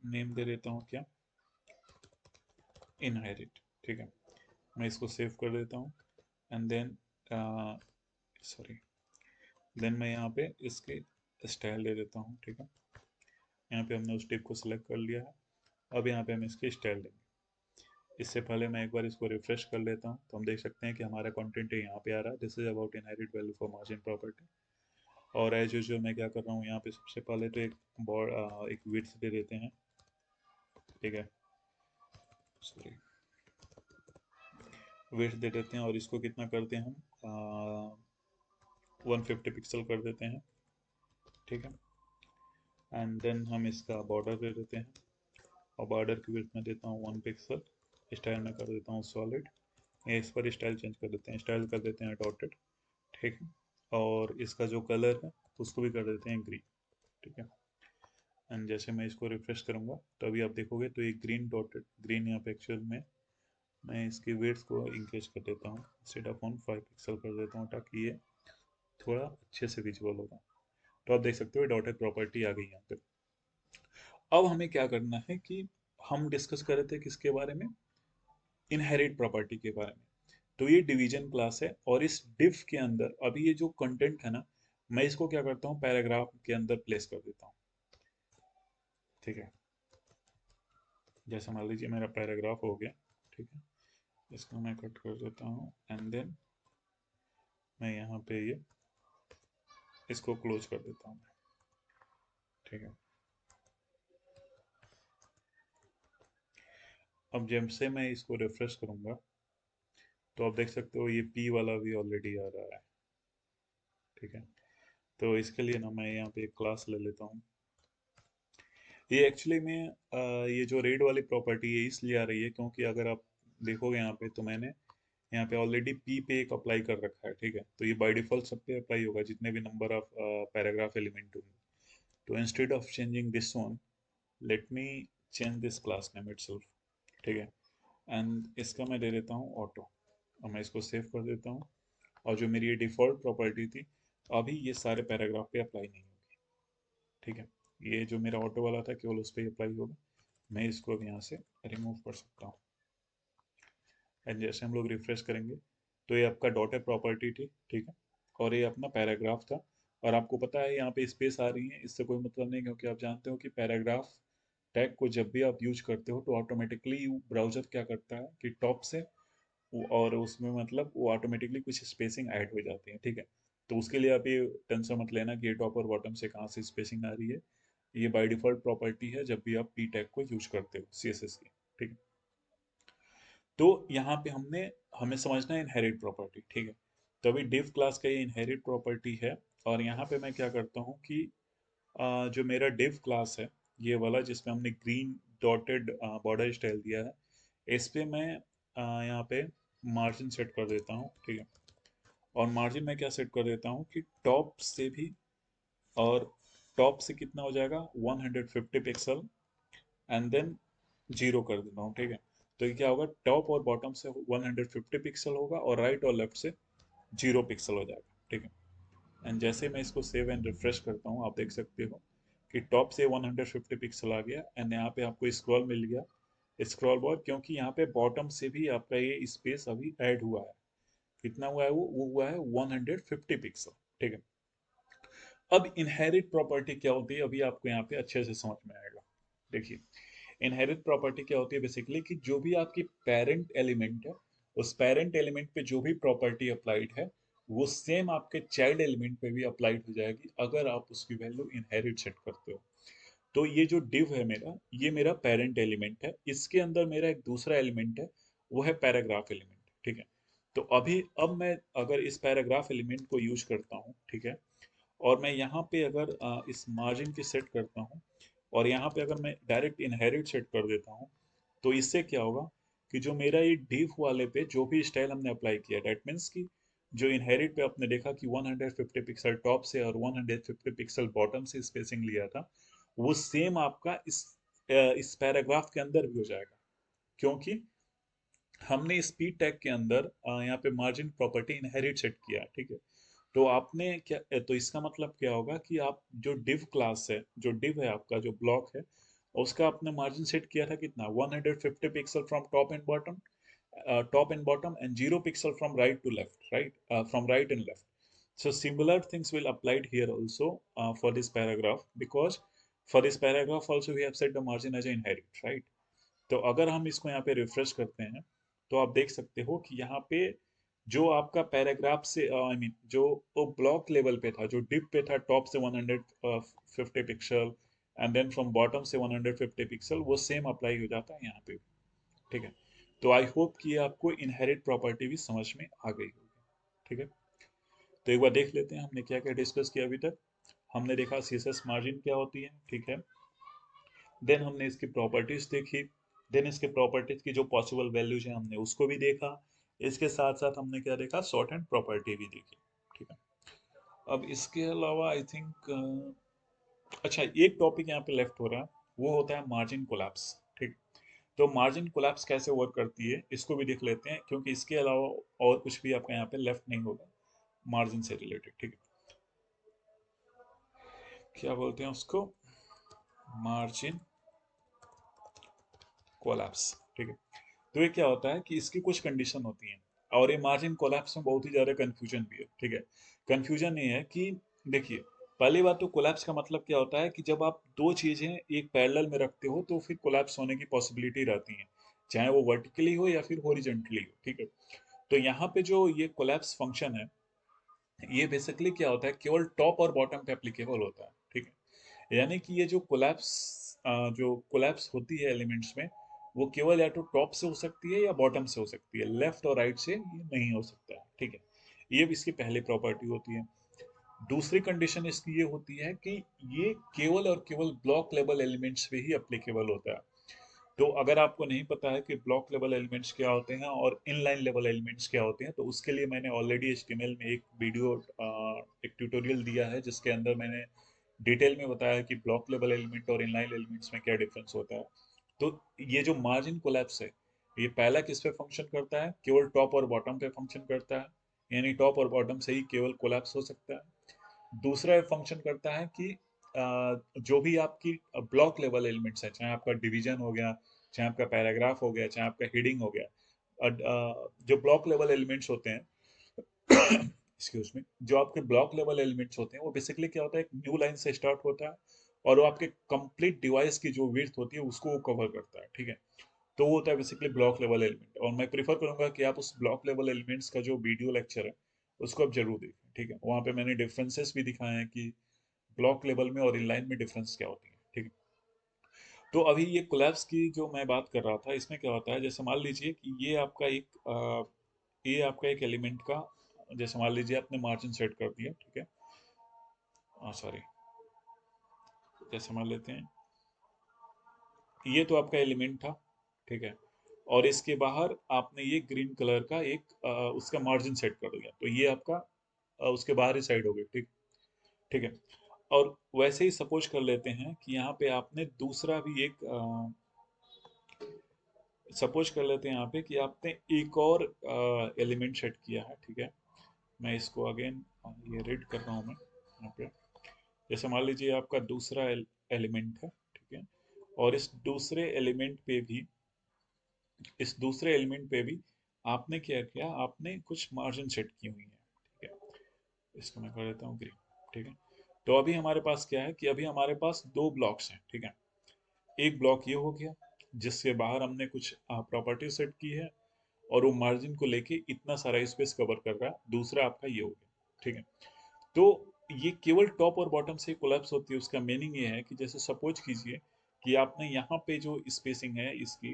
Speaker 1: नेम दे देता हूँ क्या, इनहेरिट, ठीक है। मैं इसको सेव कर देता हूँ, एंड देन सॉरी, देन मैं यहाँ पे इसके स्टाइल दे देता हूँ, ठीक है। यहाँ पे हमने उस टिप को सिलेक्ट कर लिया है। अब यहाँ पे हम इसकी स्टाइल देंगे। इससे पहले मैं एक बार इसको रिफ्रेश कर लेता हूँ, तो हम देख सकते हैं कि हमारा कंटेंट यहाँ पे आ रहा है, this is about inherit value for margin property. और एज यूजुअल मैं क्या कर रहा हूँ, यहाँ पे सबसे पहले तो एक विड्थ दे देते हैं, ठीक है, सॉरी, विड्थ दे देते हैं, और इसको कितना करते हैं हम, 150 पिक्सल कर देते हैं, ठीक है। एंड देन हम इसका बॉर्डर दे देते हैं, और बॉर्डर की विड्थ में देता हूँ 1 पिक्सल। स्टाइल में कर देता हूँ सॉलिड, इस पर स्टाइल चेंज कर देते हैं, स्टाइल कर देते हैं डॉटेड, ठीक है। और इसका जो कलर है उसको भी कर देते हैं ग्रीन, ठीक है। एंड जैसे मैं इसको रिफ्रेश करूंगा, तो अभी आप देखोगे तो ये ग्रीन डॉटेड, ग्रीन यहाँ पे एक्चुअल में मैं इसकी वेट्स को इंक्रीज कर देता हूँ, इंस्टेड ऑफ 5 पिक्सल कर देता हूँ, ताकि ये थोड़ा अच्छे से विजुअल होगा। तो आप देख सकते हो डॉटेड प्रॉपर्टी आ गई यहाँ पे। अब हमें क्या करना है कि हम डिस्कस कर रहे थे किसके बारे में, इनहेरिट प्रॉपर्टी के बारे में। तो ये डिवीजन क्लास है, और इस डिफ के अंदर अभी ये जो कंटेंट है ना, मैं इसको क्या करता हूँ, पैराग्राफ के अंदर प्लेस कर देता हूँ, ठीक है। जैसे मान लीजिए मेरा पैराग्राफ हो गया, ठीक है। इसको मैं कट कर देता हूँ, एंड देन मैं यहाँ पे ये इसको क्लोज कर देता हूँ, ठीक है। अब जब से मैं इसको रिफ्रेश करूँगा, तो आप देख सकते हो ये पी वाला भी ऑलरेडी आ रहा है। ठीक है, तो इसके लिए ना मैं यहाँ पे एक क्लास ले लेता हूँ। ये एक्चुअली में ये जो रेड वाली प्रॉपर्टी है इसलिए आ रही है क्योंकि अगर आप देखोगे यहाँ पे, तो मैंने यहाँ पे ऑलरेडी पी पे एक अप्लाई कर रखा है। ठीक है, तो ये बाय डिफॉल्ट सब पे अप्लाई होगा जितने भी नंबर ऑफ पैराग्राफ एलिमेंट होंगे। तो instead of changing this one, let me change this class name itself. ठीक है, एंड इसका मैं दे देता हूँ ऑटो, और मैं इसको सेव कर देता हूँ। और जो मेरी ये डिफ़ॉल्ट प्रॉपर्टी थी, अभी ये सारे पैराग्राफ पे अप्लाई नहीं होगी। ठीक है, ये जो मेरा ऑटो वाला था केवल उस पर ही अप्लाई होगा। मैं इसको अब यहाँ से रिमूव कर सकता हूँ। एंड जैसे हम लोग रिफ्रेश करेंगे, तो ये आपका डॉटेड प्रॉपर्टी थी। ठीक है, और ये अपना पैराग्राफ था। और आपको पता है यहाँ पे स्पेस आ रही है, इससे कोई मतलब नहीं, क्योंकि आप जानते हो कि पैराग्राफ टैग को जब भी आप यूज करते हो तो ऑटोमेटिकली ब्राउजर क्या करता है कि टॉप से और उसमें मतलब वो ऑटोमेटिकली कुछ स्पेसिंग ऐड हो जाती है। ठीक है, तो उसके लिए आप ये टेंशन मत लेना कि ये टॉप और बॉटम से कहाँ से स्पेसिंग आ रही है। ये बाय डिफॉल्ट प्रॉपर्टी है जब भी आप पी टैग को यूज करते हो सीएसएस की। ठीक है, तो यहाँ पे हमें समझना है इनहेरिट प्रॉपर्टी। ठीक है, तो अभी div क्लास का ये इनहेरिट प्रॉपर्टी है। और यहाँ पे मैं क्या करता हूँ कि जो मेरा div क्लास है, ये वाला जिसमें हमने ग्रीन डॉटेड बॉर्डर स्टाइल दिया है, इस पे मैं यहाँ पे मार्जिन सेट कर देता हूँ। ठीक है, और मार्जिन में क्या सेट कर देता हूँ कि टॉप से भी, और टॉप से कितना हो जाएगा 150 पिक्सल, एंड देन जीरो कर देता हूँ। ठीक है, तो ये क्या होगा, टॉप और बॉटम से 150 पिक्सल होगा और राइट और लेफ्ट से 0 पिक्सल हो जाएगा। ठीक है, एंड जैसे मैं इसको सेव एंड रिफ्रेश करता हूँ, आप देख सकते हो कि टॉप से 150 पिक्सल आ गया, एंड यहाँ पे आपको स्क्रॉल मिल गया, स्क्रॉल बार, क्योंकि यहाँ पे बॉटम से भी आपका ये स्पेस अभी ऐड हुआ है। कितना हुआ है, वो हुआ है 150 पिक्सल। ठीक है, अब इनहेरिट प्रॉपर्टी क्या होती है, अभी आपको यहाँ पे अच्छे से समझ में आएगा। देखिए, इनहेरिट प्रॉपर्टी क्या होती है बेसिकली, कि जो भी आपकी पेरेंट एलिमेंट है, उस पेरेंट एलिमेंट पे जो भी प्रॉपर्टी अप्लाइड है, वो सेम आपके चाइल्ड एलिमेंट पे भी अप्लाइड हो जाएगी अगर आप उसकी वैल्यू इनहेरिट सेट करते हो। तो ये जो डिव है मेरा, ये मेरा पेरेंट एलिमेंट है, इसके अंदर मेरा एक दूसरा एलिमेंट है, वो है पैराग्राफ एलिमेंट। ठीक है, तो अब मैं अगर इस पैराग्राफ एलिमेंट को यूज करता हूँ, ठीक है, और मैं यहाँ पे अगर इस मार्जिन की सेट करता हूँ, और यहाँ पे अगर मैं डायरेक्ट इनहेरिट सेट कर देता हूँ, तो इससे क्या होगा कि जो मेरा ये div वाले पे जो भी स्टाइल हमने अप्लाई किया, डेट मीन्स कि जो इनहेरिट पे आपने देखा कि 150 पिक्सल टॉप से और 150 पिक्सल बॉटम से स्पेसिंग लिया था, वो सेम आपका इस पैराग्राफ के अंदर भी हो जाएगा, क्योंकि हमने स्पीड टैग के अंदर यहाँ पे मार्जिन प्रॉपर्टी इनहेरिट सेट किया। ठीक है, तो आपने क्या, तो इसका मतलब क्या होगा कि आप जो div क्लास है, जो div है आपका जो ब्लॉक है, उसका आपने मार्जिन सेट किया था कितना, 150 pixel from top and bottom and 0 pixel from right to left, right, from right and left. So similar things will applied here also for this paragraph, because for this paragraph also we have set the margin as a inherit, right? तो अगर हम इसको यहाँ पे refresh करते हैं, तो आप देख सकते हो कि यहाँ पे जो आपका पैराग्राफ से आई मीन जो वो ब्लॉक लेवल पे था, जो डिप पे था, टॉप से 150 pixel and then from bottom से 150 पिक्सल, वो सेम अप्लाई हो जाता है यहाँ पे। ठीक है, तो आई होप कि आपको इनहेरिट प्रॉपर्टी भी समझ में आ गई होगी। ठीक है, तो एक बार देख लेते हैं हमने क्या क्या डिस्कस किया अभी तक। हमने देखा सीएसएस मार्जिन क्या होती है। ठीक है, देन हमने इसकी प्रॉपर्टीज देखी, देन इसके प्रॉपर्टीज की जो पॉसिबल वैल्यूज हैं हमने उसको भी देखा। इसके साथ साथ हमने क्या देखा, सॉर्ट एंड प्रॉपर्टी भी देखी। ठीक है, अब इसके अलावा आई थिंक अच्छा एक टॉपिक यहाँ पे लेफ्ट हो रहा है, वो होता है मार्जिन कोलैप्स। ठीक, तो मार्जिन कोलैप्स कैसे वर्क करती है इसको भी देख लेते हैं, क्योंकि इसके अलावा और कुछ भी आपका यहाँ पे लेफ्ट नहीं होगा मार्जिन से रिलेटेड। ठीक है, क्या बोलते हैं उसको, मार्जिन कोलैप्स। ठीक है, तो ये क्या होता है कि इसकी कुछ कंडीशन होती हैं, और ये मार्जिन कोलैप्स में बहुत ही ज़्यादा कंफ्यूजन भी है। ठीक है, कंफ्यूजन ये है कि देखिए, पहली बात तो कोलैप्स का मतलब क्या होता है कि जब आप दो चीज़ें एक पैरेलल में रखते हो तो फिर कोलैप्स होने की पॉसिबिलिटी रहती है, चाहे वो वर्टिकली हो या फिर हॉरिजॉन्टली हो। ठीक है, तो यहाँ पे जो ये कोलैप्स फंक्शन है, ये बेसिकली क्या होता है, केवल टॉप और बॉटम पे एप्लीकेबल होता है। ठीक है, यानी कि ये जो कोलैप्स होती है एलिमेंट्स में, वो केवल या तो टॉप से हो सकती है या बॉटम से हो सकती है, लेफ्ट और राइट से ये नहीं हो सकता है, ठीक है। ये भी इसकी पहली प्रॉपर्टी होती है। दूसरी कंडीशन इसकी ये होती है कि ये केवल और केवल ब्लॉक लेवल एलिमेंट्स पे ही अप्लीकेबल होता है। तो अगर आपको नहीं पता है कि ब्लॉक लेवल एलिमेंट्स क्या होते हैं और इनलाइन लेवल एलिमेंट्स क्या होते हैं, तो उसके लिए मैंने ऑलरेडी HTML में एक वीडियो, एक ट्यूटोरियल दिया है जिसके अंदर मैंने डिटेल में बताया कि ब्लॉक लेवल एलिमेंट और इनलाइन एलिमेंट्स में क्या डिफरेंस होता है। तो ये जो मार्जिन कोलैप्स है, ये पहला किस पे फंक्शन करता है? केवल टॉप और बॉटम पे फंक्शन करता है, यानी टॉप और बॉटम से ही केवल कोलैप्स हो सकता है। दूसरा फंक्शन करता है कि जो भी आपकी ब्लॉक लेवल एलिमेंट्स है, चाहे आपका डिवीजन हो गया, चाहे आपका पैराग्राफ हो गया, चाहे आपका हेडिंग हो गया, जो ब्लॉक लेवल एलिमेंट्स होते हैं एक्सक्यूज मी, जो आपके ब्लॉक लेवल एलिमेंट्स होते हैं वो बेसिकली क्या होता है, एक न्यू लाइन से स्टार्ट होता है और वो आपके कंप्लीट डिवाइस की जो विड्थ होती है उसको वो कवर करता है, ठीक है। तो वो होता है बेसिकली ब्लॉक लेवल एलिमेंट, और मैं प्रीफर करूंगा कि आप उस ब्लॉक लेवल एलिमेंट्स का जो वीडियो लेक्चर है उसको आप जरूर देखें, ठीक है। वहाँ पे मैंने डिफरेंसेस भी दिखाए हैं कि ब्लॉक लेवल में और इनलाइन में डिफरेंस क्या होती है, ठीक है। तो अभी ये कोलैप्स की जो मैं बात कर रहा था, इसमें क्या होता है, जैसे मान लीजिए कि ये आपका एक एलिमेंट का, जैसे मान लीजिए आपने मार्जिन सेट कर दिया, ठीक है। सॉरी, जैसे मान लेते हैं ये तो आपका एलिमेंट था, ठीक है। और इसके बाहर आपने ये ग्रीन कलर का एक उसका मार्जिन सेट कर दिया, तो ये आपका उसके बाहरी साइड हो गई, ठीक, ठीक है। और वैसे ही सपोज कर लेते हैं कि यहाँ पे आपने दूसरा भी एक, सपोज कर लेते हैं यहाँ पे कि आपने एक और एलिमेंट सेट किया है, ठीक है। मैं इसको अगेन ये रीड कर रहा हूँ मैं यहाँ पे। जैसे मान लीजिए आपका दूसरा एलिमेंट है, ठीक है। और इस दूसरे एलिमेंट पे भी आपने क्या किया, आपने कुछ मार्जिन सेट की हुई है, ठीक है। इसको मैं कर देता हूँ ग्रीन, ठीक है। तो अभी हमारे पास क्या है कि अभी हमारे पास दो ब्लॉक्स हैं, ठीक है। एक ब्लॉक ये हो गया जिसके बाहर हमने कुछ प्रॉपर्टी सेट की है और वो मार्जिन को लेके इतना सारा स्पेस कवर कर रहा है। दूसरा आपका ये हो गया, ठीक है। तो ये केवल टॉप और बॉटम से कोलैप्स होती है। उसका मीनिंग ये है कि जैसे सपोज कीजिए कि आपने यहाँ पे जो स्पेसिंग है इसकी,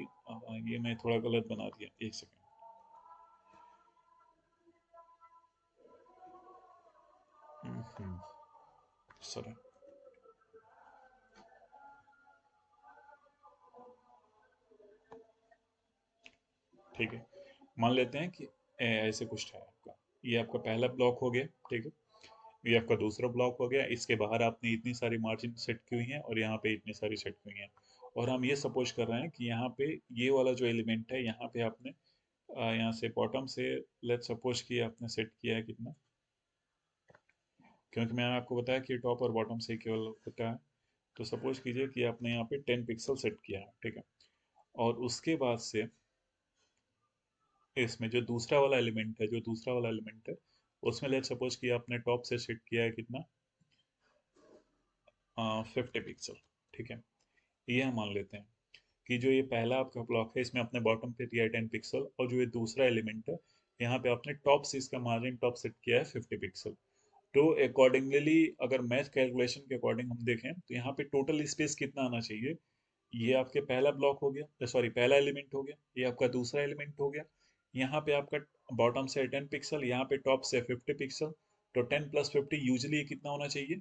Speaker 1: ये मैं थोड़ा गलत बना दिया, एक सेकेंड। सॉरी, ठीक है। मान लेते हैं कि ऐसे कुछ है आपका, ये आपका पहला ब्लॉक हो गया, ठीक है। ये आपका दूसरा ब्लॉक हो गया, इसके बाहर आपने इतनी सारी मार्जिन सेट की हुई है और यहाँ पे इतनी सारी सेट की हुई है। और हम ये सपोज कर रहे हैं कि यहाँ पे ये वाला जो एलिमेंट है यहाँ पे आपने यहाँ से बॉटम से, लेट्स सपोज कि आपने सेट किया है कितना, क्योंकि मैंने आपको बताया कि टॉप और बॉटम से केवल होता है। तो सपोज कीजिए कि आपने यहाँ पे 10 पिक्सल सेट किया है, ठीक है। और उसके बाद से इसमें जो दूसरा वाला एलिमेंट है उसमें लेट्स सपोज कि आपने टॉप से सेट किया है कितना, 50 पिक्सल, ठीक है। ये हम मान लेते हैं कि जो ये पहला आपका ब्लॉक है इसमें आपने बॉटम पे दिया है 10 पिक्सल, और जो ये दूसरा एलिमेंट है यहाँ पे आपने टॉप से इसका मार्जिन टॉप सेट किया है 50 पिक्सल। तो अकॉर्डिंगली अगर मैथ कैलकुलेशन के अकॉर्डिंग हम देखें तो यहाँ पे टोटल स्पेस कितना आना चाहिए, ये आपके पहला ब्लॉक हो गया, सॉरी पहला एलिमेंट हो गया, ये आपका दूसरा एलिमेंट हो गया। यहाँ पे आपका बॉटम से 10 पिक्सल, यहाँ पे टॉप से 50 पिक्सल। तो 10 + 50 यूजली कितना होना चाहिए,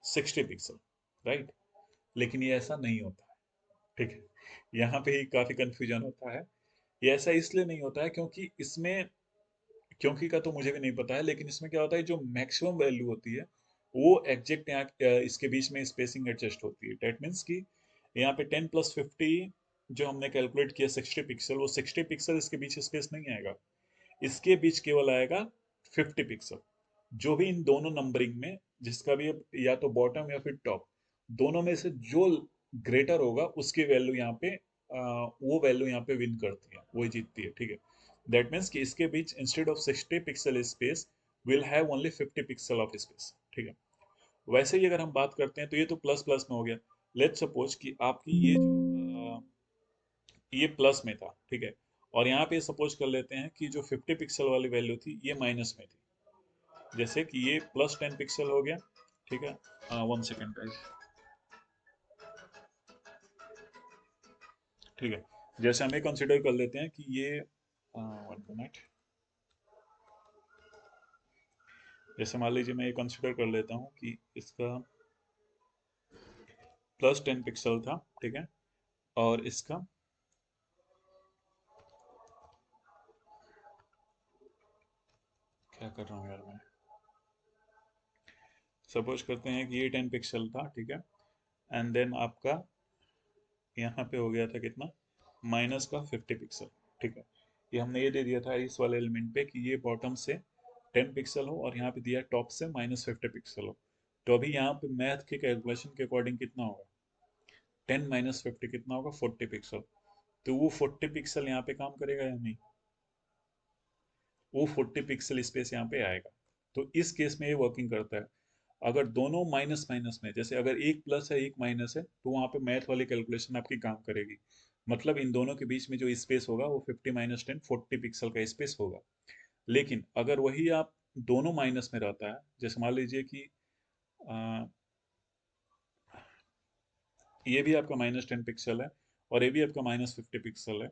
Speaker 1: 60 पिक्सल, राइट। लेकिन ये ऐसा नहीं होता है, ठीक है। यहाँ पे ही काफी कंफ्यूजन होता है। ये ऐसा इसलिए नहीं होता है क्योंकि इसमें, क्योंकि का तो मुझे भी नहीं पता है, लेकिन इसमें क्या होता है, जो मैक्सिमम वैल्यू होती है वो एग्जैक्ट यहाँ इसके बीच में स्पेसिंग एडजस्ट होती है। डेट मीन्स कि यहाँ पे 10 + 50 जो हमने कैलकुलेट किया 60 पिक्सल, वो 60 पिक्सल इसके बीच स्पेस नहीं आएगा, इसके बीच केवल आएगा 50 पिक्सल। जो भी इन दोनों नंबरिंग में जिसका भी या तो बॉटम या फिर टॉप, दोनों में से जो ग्रेटर होगा उसकी वैल्यू यहाँ पे वो वैल्यू यहाँ पे विन करती है, वही जीतती है, ठीक है। दैट मीन्स कि इसके बीच instead of 60 pixel space will have only 50 pixel of space, ठीक है। वैसे ही अगर हम बात करते हैं तो ये तो प्लस प्लस में हो गया। लेट्स सपोज कि आपकी ये प्लस में था, ठीक है। और यहाँ पे सपोज कर लेते हैं कि जो 50 पिक्सल वाली वैल्यू थी ये माइनस में थी, जैसे कि ये +10 पिक्सल हो गया, ठीक है। 1 सेकेंड गाइस, ठीक है। जैसे हमें कंसिडर कर लेते हैं कि ये 1 मिनट, जैसे मान लीजिए मैं ये कंसिडर कर लेता हूँ कि इसका +10 पिक्सल था, ठीक है, और इसका क्या कर रहा हूँ यार मैं, सपोज करते हैं कि ये 10 पिक्सल था, ठीक है, एंड देन आपका यहाँ पे हो गया था कितना, -50 पिक्सल, ठीक है। ये हमने ये दे दिया था इस वाले एलिमेंट पे कि ये बॉटम से 10 पिक्सल हो और यहाँ पे दिया टॉप से -50 पिक्सल हो। तो अभी यहाँ पे मैथ के कैलकुलेशन के अकॉर्डिंग कितना होगा, 10 - 50 कितना होगा, 40 पिक्सल। तो वो 40 पिक्सल यहाँ पे काम करेगा या नहीं, वो 40 पिक्सल स्पेस यहाँ पे आएगा। तो इस केस में ये वर्किंग करता है। अगर दोनों माइनस माइनस में, जैसे अगर एक प्लस है एक माइनस है, तो वहाँ पे मैथ वाली कैलकुलेशन आपकी काम करेगी। मतलब इन दोनों के बीच में जो स्पेस होगा वो 50 - 10 40 पिक्सल का स्पेस होगा। लेकिन अगर वही आप दोनों माइनस में रहता है, जैसे मान लीजिए कि आ, ये भी आपका -10 पिक्सल है और ये भी आपका -50 पिक्सल है।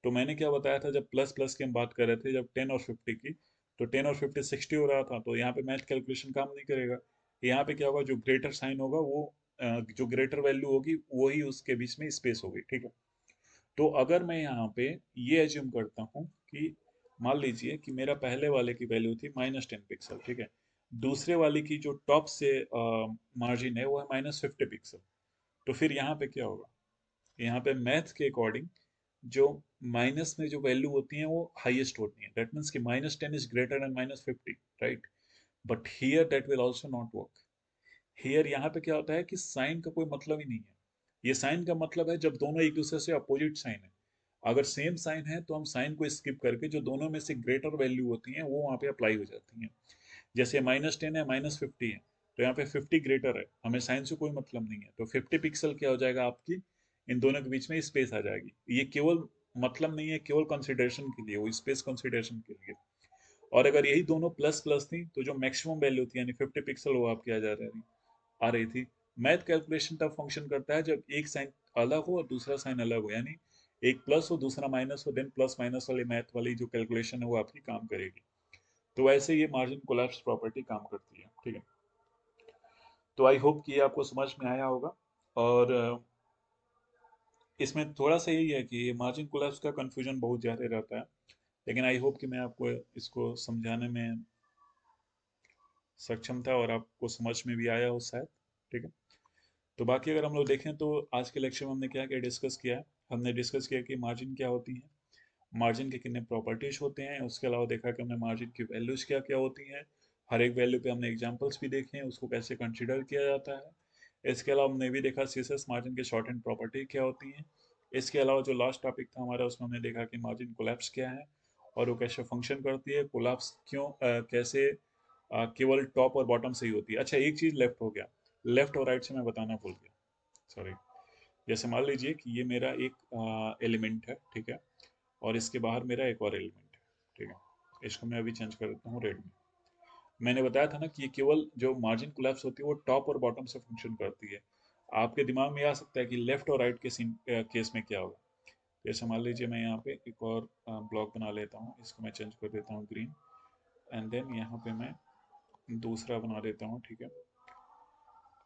Speaker 1: तो मैंने क्या बताया था, जब प्लस प्लस की हम बात कर रहे थे, जब 10 और 50 की, तो 10 और 50 60 हो रहा था, तो यहाँ पे मैथ कैलकुलेशन काम नहीं करेगा। यहाँ पे क्या होगा, जो ग्रेटर साइन होगा वो जो ग्रेटर वैल्यू होगी वही उसके बीच में स्पेस होगी, ठीक है। तो अगर मैं यहाँ पे ये एज्यूम करता हूँ कि मान लीजिए कि मेरा पहले वाले की वैल्यू थी -10 पिक्सल, ठीक है, दूसरे वाले की जो टॉप से मार्जिन है वो है -50 पिक्सल। तो फिर यहाँ पे क्या होगा, यहाँ पे मैथ के अकॉर्डिंग जो माइनस में जो वैल्यू होती है वो हाईएस्ट होती है, दैट मीन्स कि -10 is greater than -50, right. But here that will also not work. Here यहाँ पे क्या होता है कि साइन का कोई मतलब ही नहीं है। ये साइन का मतलब है जब दोनों एक दूसरे से अपोजिट साइन है। अगर सेम साइन है तो हम साइन को स्किप करके जो दोनों में से ग्रेटर वैल्यू होती है वो वहाँ पे अप्लाई हो जाती है। जैसे -10 है -50 है, तो यहाँ पे 50 ग्रेटर है, हमें साइन से कोई मतलब नहीं है, तो 50 पिक्सल क्या हो जाएगा आपकी, इन दोनों के बीच में स्पेस आ जाएगी। ये केवल मतलब नहीं है, केवल कंसिडरेशन के लिए, वो स्पेस कंसिडरेशन के लिए। और अगर यही दोनों प्लस प्लस थी तो जो मैक्सिमम वैल्यू थी यानी 50 पिक्सल वो आपकी आ रही थी। मैथ कैलकुलेशन तब फंक्शन करता है जब एक साइन अलग हो और दूसरा साइन अलग हो, यानी एक प्लस हो दूसरा माइनस हो, देन प्लस माइनस वाली मैथ वाली जो कैलकुलेशन है वो आपकी काम करेगी। तो वैसे ये मार्जिन कोलैप्स प्रॉपर्टी काम करती है, ठीक है। तो आई होप कि ये आपको समझ में आया होगा। और इसमें थोड़ा सा यही है कि मार्जिन कोलैप्स का कंफ्यूजन बहुत ज़्यादा रहता है, लेकिन आई होप कि मैं आपको इसको समझाने में सक्षम था और आपको समझ में भी आया हो शायद, ठीक है। तो बाकी अगर हम लोग देखें तो आज के लेक्चर में हमने क्या क्या डिस्कस किया है, हमने डिस्कस किया कि मार्जिन क्या होती है, मार्जिन के कितने प्रॉपर्टीज होते हैं, उसके अलावा देखा कि हमने मार्जिन की वैल्यूज क्या क्या होती हैं, हर एक वैल्यू पे हमने एग्जांपल्स भी देखे हैं, उसको कैसे कंसिडर किया जाता है। इसके अलावा हमने भी देखा सीएसएस मार्जिन के शॉर्ट एंड प्रॉपर्टी क्या होती हैं। इसके अलावा जो लास्ट टॉपिक था हमारा उसमें हमने देखा कि मार्जिन कोलैप्स क्या है और वो कैसे फंक्शन करती है, कोलैप्स क्यों कैसे केवल टॉप और बॉटम से ही होती है। अच्छा एक चीज़ लेफ्ट हो गया, लेफ्ट और राइट से मैं बताना भूल गया, सॉरी। जैसे मान लीजिए कि ये मेरा एक एलिमेंट है, ठीक है, और इसके बाहर मेरा एक और एलिमेंट है, ठीक है। इसको मैं अभी चेंज कर देता हूँ रेड में। मैंने बताया था ना कि ये केवल जो मार्जिन कोलैप्स होती है वो टॉप और बॉटम से फंक्शन करती है। आपके दिमाग में आ सकता है कि लेफ्ट और राइट के केस में क्या होगा। जैसे मान लीजिए मैं यहाँ पे एक और ब्लॉक बना लेता हूँ, इसको मैं चेंज कर देता हूँ ग्रीन, एंड देन यहाँ पे मैं दूसरा बना देता हूँ, ठीक है,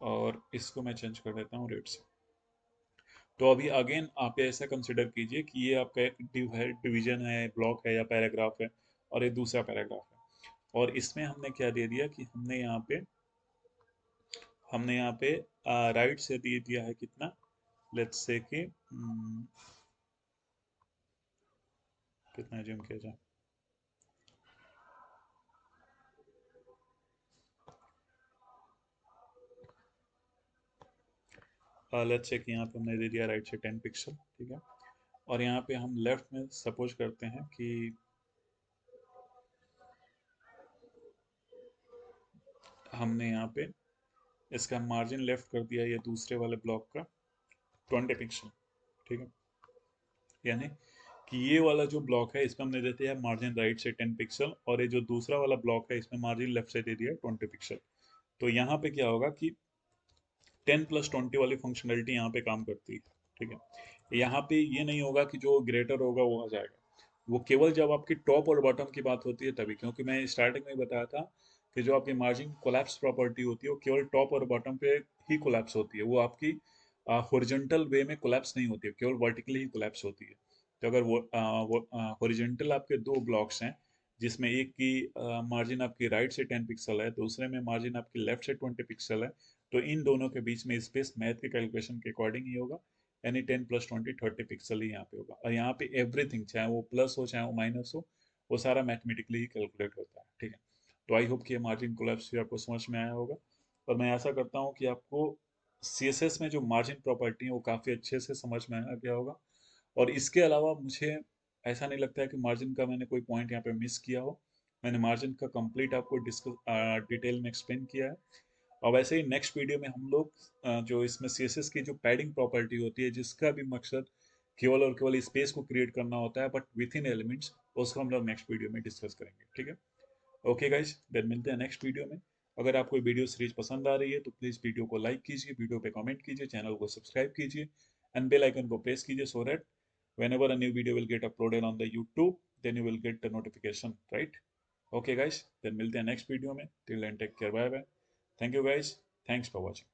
Speaker 1: और इसको मैं चेंज कर देता हूँ रेड से। तो अभी अगेन आप ऐसा कंसिडर कीजिए कि ये आपका एक डिवीजन है, ब्लॉक है या पैराग्राफ है, और ये दूसरा पैराग्राफ है। और इसमें हमने क्या दे दिया कि हमने यहाँ पे राइट से दे दिया है कितना, लेट्स से कि कितना जूम किया जाए, लेट्स से कि यहाँ पे हमने दे दिया राइट से 10 पिक्सल, ठीक है। और यहाँ पे हम लेफ्ट में सपोज करते हैं कि हमने यहाँ पे इसका मार्जिन लेफ्ट कर दिया ये दूसरे वाले ब्लॉक का 20 पिक्सल, ठीक है। यानी कि ये वाला जो ब्लॉक है इसमें हमने दे दिया मार्जिन राइट से 10 पिक्सल, और ये जो दूसरा वाला ब्लॉक है इसमें मार्जिन लेफ्ट से दे दिया 20 पिक्सल। तो यहाँ पे क्या होगा कि 10 + 20 वाली फंक्शनलिटी यहाँ पे काम करती है, ठीक है। यहाँ पे ये नहीं होगा कि जो ग्रेटर होगा वो आ जाएगा, वो केवल जब आपकी टॉप और बॉटम की बात होती है तभी, क्योंकि मैं स्टार्टिंग में ही बताया था कि जो आपकी मार्जिन कोलैप्स प्रॉपर्टी होती है वो केवल टॉप और बॉटम पे ही कोलैप्स होती है, वो आपकी हॉरिजॉन्टल वे में कोलैप्स नहीं होती है, केवल वर्टिकली ही कोलैप्स होती है। तो अगर वो हॉरिजॉन्टल आपके दो ब्लॉक्स हैं, जिसमें एक की मार्जिन आपकी राइट से 10 पिक्सल है, दूसरे में मार्जिन आपकी लेफ्ट से 20 पिक्सल है, तो इन दोनों के बीच में स्पेस मैथ के कैलकुलेशन के अकॉर्डिंग ही होगा, यानी 10 + 20 30 पिक्सल ही यहाँ पे होगा। और यहाँ पे एवरीथिंग, चाहे वो प्लस हो चाहे वो माइनस हो, वो सारा मैथमेटिकली ही कैलकुलेट होता है। ठीक है। तो आई होप कि ये मार्जिन कोलैप्स भी आपको समझ में आया होगा, और मैं ऐसा करता हूँ कि आपको सीएसएस में जो मार्जिन प्रॉपर्टी है वो काफ़ी अच्छे से समझ में आ गया होगा। और इसके अलावा मुझे ऐसा नहीं लगता है कि मार्जिन का मैंने कोई पॉइंट यहाँ पे मिस किया हो। मैंने मार्जिन का कंप्लीट आपको डिस्कस डिटेल में एक्सप्लेन किया है। और वैसे ही नेक्स्ट वीडियो में हम लोग जो इसमें सीएसएस की जो पैडिंग प्रॉपर्टी होती है, जिसका भी मकसद केवल और केवल स्पेस को क्रिएट करना होता है बट विथ इन एलिमेंट्स, उसको हम लोग नेक्स्ट वीडियो में डिस्कस करेंगे। ठीक है। ओके गाइज, देन मिलते हैं नेक्स्ट वीडियो में। अगर आपको वीडियो सीरीज पसंद आ रही है तो प्लीज़ वीडियो को लाइक कीजिए, वीडियो पे कमेंट कीजिए, चैनल को सब्सक्राइब कीजिए एंड बेल आइकन को प्रेस कीजिए, so that whenever a new video will get uploaded on the YouTube, then you will get the notification, right? Okay guys, then मिलते हैं next video में। Till then, take care, bye bye. Thank you guys, thanks for watching.